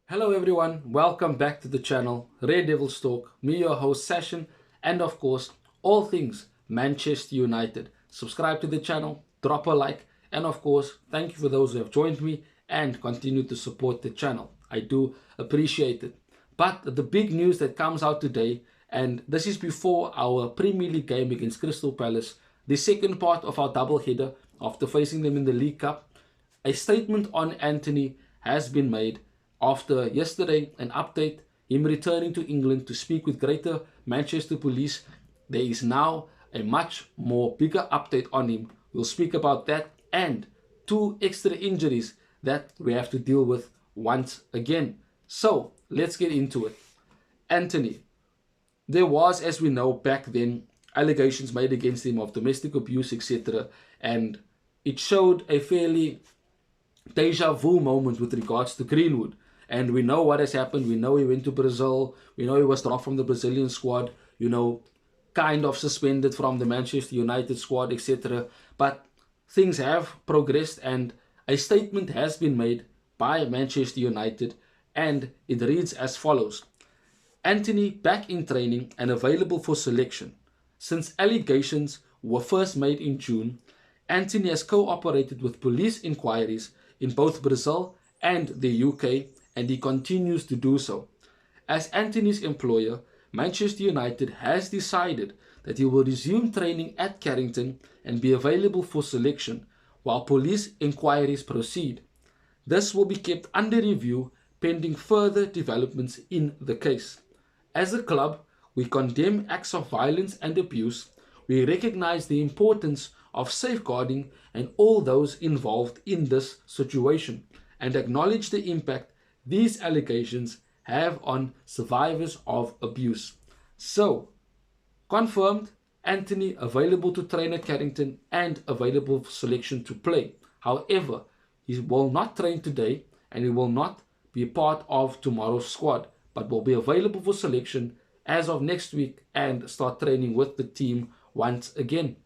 Hello everyone, welcome back to the channel Red Devils Talk. Me, your host Session, and of course, all things Manchester United. Subscribe to the channel, drop a like, and of course, thank you for those who have joined me and continue to support the channel. I do appreciate it. But the big news that comes out today, and this is before our Premier League game against Crystal Palace, the second part of our double header after facing them in the League Cup. A statement on Antony has been made after yesterday an update, him returning to England to speak with Greater Manchester Police. There is now a much more bigger update on him. We'll speak about that and two extra injuries that we have to deal with once again. So let's get into it. Antony, there was, as we know, back then allegations made against him of domestic abuse, etc. And it showed a fairly deja vu moment with regards to Greenwood. And we know what has happened. We know he went to Brazil. We know he was dropped from the Brazilian squad, kind of suspended from the Manchester United squad, etc. But things have progressed and a statement has been made by Manchester United, and it reads as follows. Antony back in training and available for selection. Since allegations were first made in June, Antony has cooperated with police inquiries in both Brazil and the UK, and he continues to do so. As Antony's employer, Manchester United has decided that he will resume training at Carrington and be available for selection while police inquiries proceed. This will be kept under review pending further developments in the case. As a club, we condemn acts of violence and abuse. We recognize the importance of safeguarding and all those involved in this situation, and acknowledge the impact these allegations have on survivors of abuse. So, confirmed, Antony available to train at Carrington and available for selection to play. However, he will not train today and he will not be a part of tomorrow's squad, but will be available for selection as of next week and start training with the team once again.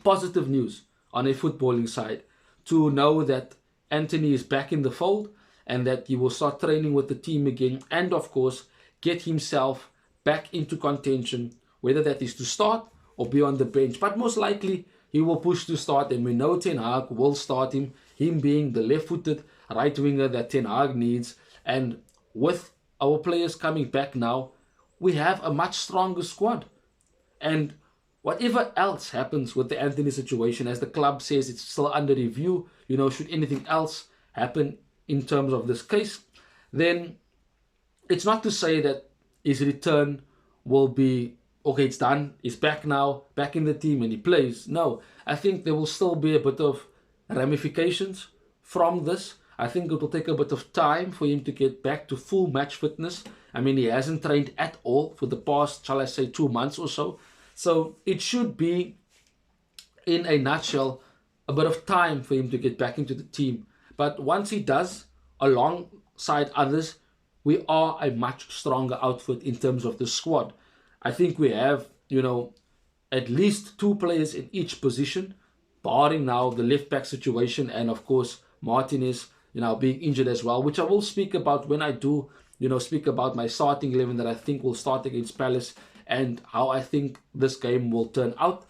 Positive news on a footballing side to know that Antony is back in the fold and that he will start training with the team again, and of course get himself back into contention, whether that is to start or be on the bench. But most likely he will push to start, and we know Ten Hag will start him being the left-footed right winger that Ten Hag needs. And with our players coming back now, we have a much stronger squad. And whatever else happens with the Antony situation, as the club says it's still under review, should anything else happen in terms of this case, then it's not to say that his return will be, okay, it's done, he's back now, back in the team and he plays. No, I think there will still be a bit of ramifications from this. I think it will take a bit of time for him to get back to full match fitness. I mean, he hasn't trained at all for the past, shall I say, 2 months or so. So it should be, in a nutshell, a bit of time for him to get back into the team. But once he does, alongside others, we are a much stronger outfit in terms of the squad. I think we have, at least 2 players in each position, barring now the left back situation and of course Martinez, being injured as well, which I will speak about when I do, speak about my starting 11 that I think will start against Palace and how I think this game will turn out.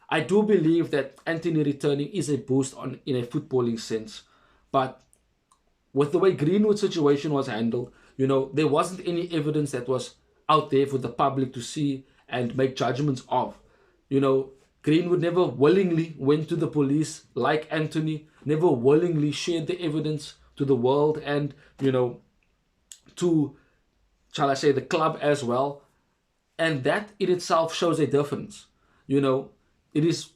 I do believe that Antony returning is a boost in a footballing sense. But with the way Greenwood's situation was handled, there wasn't any evidence that was out there for the public to see and make judgments of. Greenwood never willingly went to the police like Antony, never willingly shared the evidence to the world and, to, shall I say, the club as well. And that in itself shows a difference.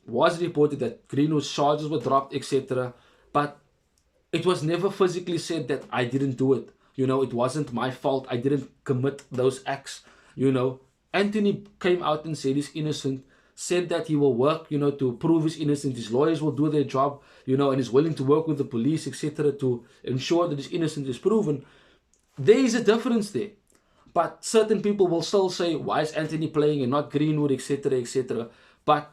Was reported that Greenwood's charges were dropped, etc. But it was never physically said that I didn't do it. It wasn't my fault. I didn't commit those acts. Antony came out and said he's innocent, said that he will work, to prove his innocence. His lawyers will do their job, and is willing to work with the police, etc., to ensure that his innocence is proven. There is a difference there. But certain people will still say, why is Antony playing and not Greenwood, etc., etc. But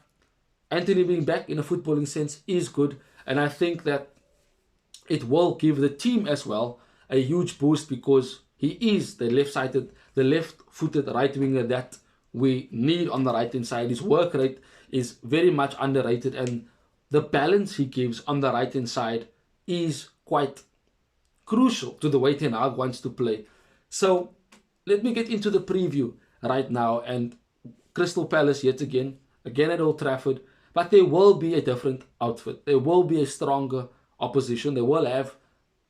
Antony being back in a footballing sense is good. And I think that it will give the team as well a huge boost because he is the left-footed right winger that we need on the right-hand side. His work rate is very much underrated, and the balance he gives on the right-hand side is quite crucial to the way Ten Hag wants to play. So let me get into the preview right now. And Crystal Palace yet again at Old Trafford, but there will be a different outfit. There will be a stronger opposition. They will have,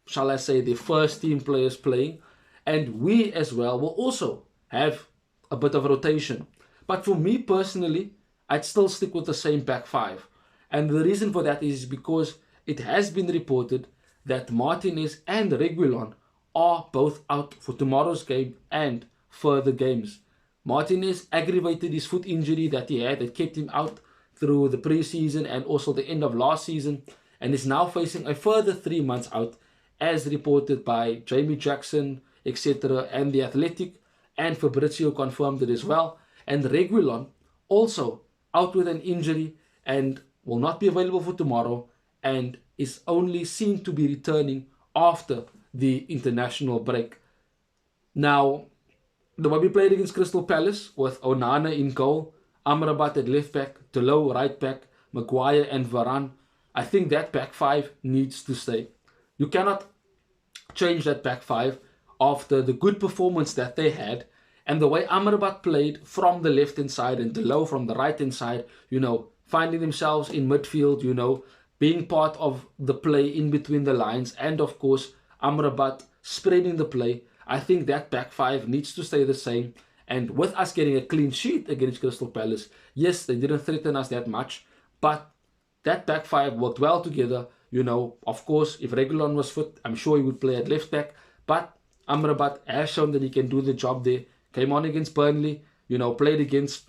shall I say, the first team players playing, and we as well will also have a bit of rotation. But for me personally, I'd still stick with the same back five. And the reason for that is because it has been reported that Martinez and Reguilon are both out for tomorrow's game and further games. Martinez aggravated his foot injury that he had that kept him out through the preseason and also the end of last season, and is now facing a further 3 months out, as reported by Jamie Jackson, etc., and The Athletic, and Fabrizio confirmed it as well. And Reguilon also out with an injury and will not be available for tomorrow, and is only seen to be returning after the international break. Now, the way we played against Crystal Palace with Onana in goal, Amrabat at left back, Delo right back, Maguire and Varane, I think that back five needs to stay. You cannot change that back five after the good performance that they had and the way Amrabat played from the left-hand side and Delo from the right-hand side, finding themselves in midfield, being part of the play in between the lines, and of course Amrabat spreading the play. I think that back five needs to stay the same. And with us getting a clean sheet against Crystal Palace, yes, they didn't threaten us that much, but that back five worked well together. Of course, if Reguilon was fit, I'm sure he would play at left back, but Amrabat has shown that he can do the job there. Came on against Burnley, played against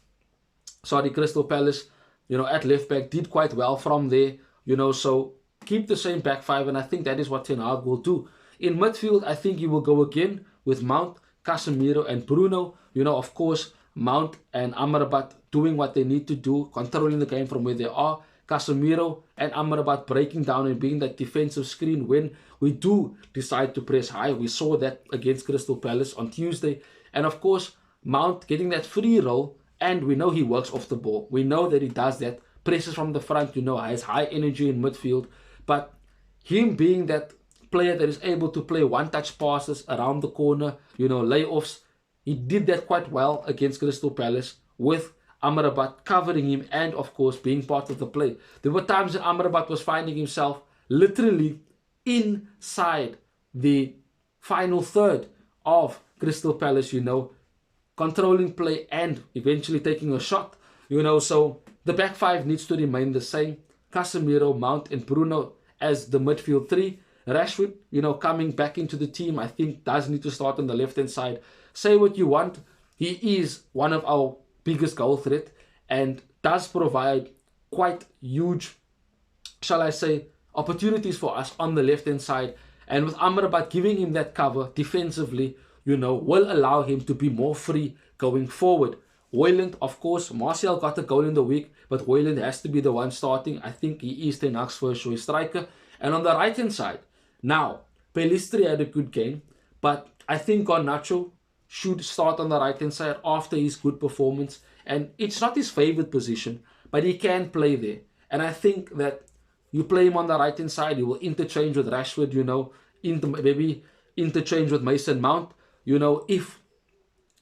Crystal Palace, at left back, did quite well from there, so keep the same back five, and I think that is what Ten Hag will do. In midfield, I think he will go again with Mount, Casemiro and Bruno. Of course, Mount and Amrabat doing what they need to do, controlling the game from where they are. Casemiro and Amrabat breaking down and being that defensive screen when we do decide to press high. We saw that against Crystal Palace on Tuesday. And of course, Mount getting that free role, and we know he works off the ball. We know that he does that, presses from the front, has high energy in midfield. But him being that player that is able to play one-touch passes around the corner, layoffs, he did that quite well against Crystal Palace with Amrabat covering him and, of course, being part of the play. There were times that Amrabat was finding himself literally inside the final third of Crystal Palace, controlling play and eventually taking a shot, so the back five needs to remain the same. Casemiro, Mount and Bruno as the midfield three. Rashford, coming back into the team, I think does need to start on the left-hand side. Say what you want, he is one of our biggest goal threat and does provide quite huge, shall I say, opportunities for us on the left-hand side. And with Amrabat giving him that cover defensively, will allow him to be more free going forward. Højlund, of course, Martial got a goal in the week, but Højlund has to be the one starting. I think he is Ten Hag's first choice striker. And on the right-hand side, now, Pelistri had a good game, but I think Garnacho should start on the right-hand side after his good performance. And it's not his favorite position, but he can play there. And I think that you play him on the right-hand side, you will interchange with Rashford, maybe interchange with Mason Mount. If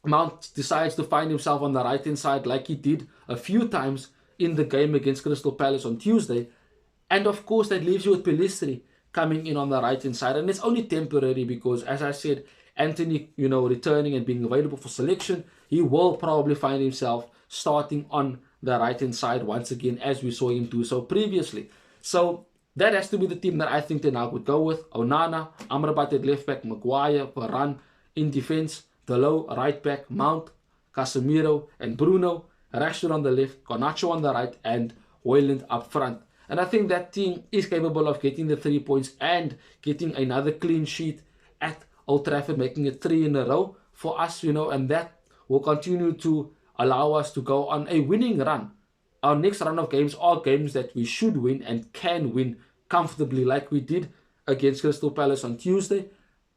Mount decides to find himself on the right-hand side like he did a few times in the game against Crystal Palace on Tuesday. And of course, that leaves you with Pelistri coming in on the right-hand side. And it's only temporary because, as I said, Antony, returning and being available for selection, he will probably find himself starting on the right-hand side once again, as we saw him do so previously. So that has to be the team that I think Ten Hag would go with. Onana, Amrabat at left back, Maguire, Varane in defense, Delo right back, Mount, Casemiro and Bruno, Rashford on the left, Garnacho on the right, and Højlund up front. And I think that team is capable of getting the 3 points and getting another clean sheet at Old Trafford, making it 3 in a row for us, and that will continue to allow us to go on a winning run. Our next run of games are games that we should win and can win comfortably like we did against Crystal Palace on Tuesday.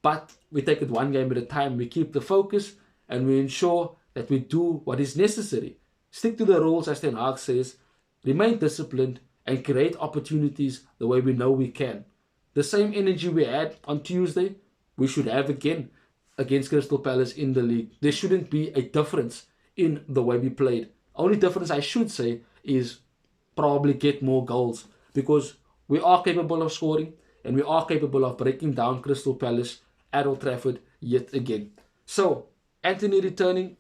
But we take it one game at a time. We keep the focus and we ensure that we do what is necessary. Stick to the rules, as Ten Hag says. Remain disciplined and create opportunities the way we know we can. The same energy we had on Tuesday, we should have again against Crystal Palace in the league. There shouldn't be a difference in the way we played. Only difference I should say is probably get more goals, because we are capable of scoring and we are capable of breaking down Crystal Palace at Old Trafford yet again. So, Antony returning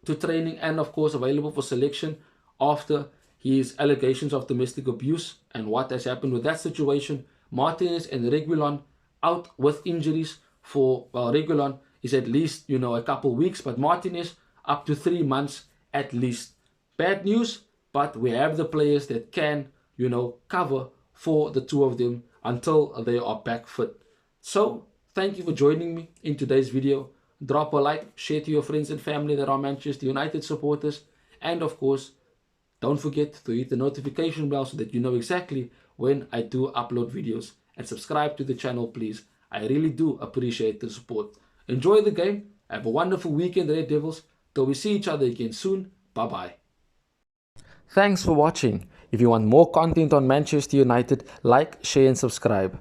to training and of course available for selection after his allegations of domestic abuse and what has happened with that situation. Martinez and Reguilon out with injuries for, well, Reguilon is at least, a couple weeks, but Martinez up to 3 months at least. Bad news, but we have the players that can, cover for the two of them until they are back fit. So, thank you for joining me in today's video. Drop a like, share to your friends and family that are Manchester United supporters, and of course, don't forget to hit the notification bell so that you know exactly when I do upload videos. And subscribe to the channel, please. I really do appreciate the support. Enjoy the game. Have a wonderful weekend, Red Devils. Till we see each other again soon. Bye-bye. Thanks for watching. If you want more content on Manchester United, like, share and subscribe.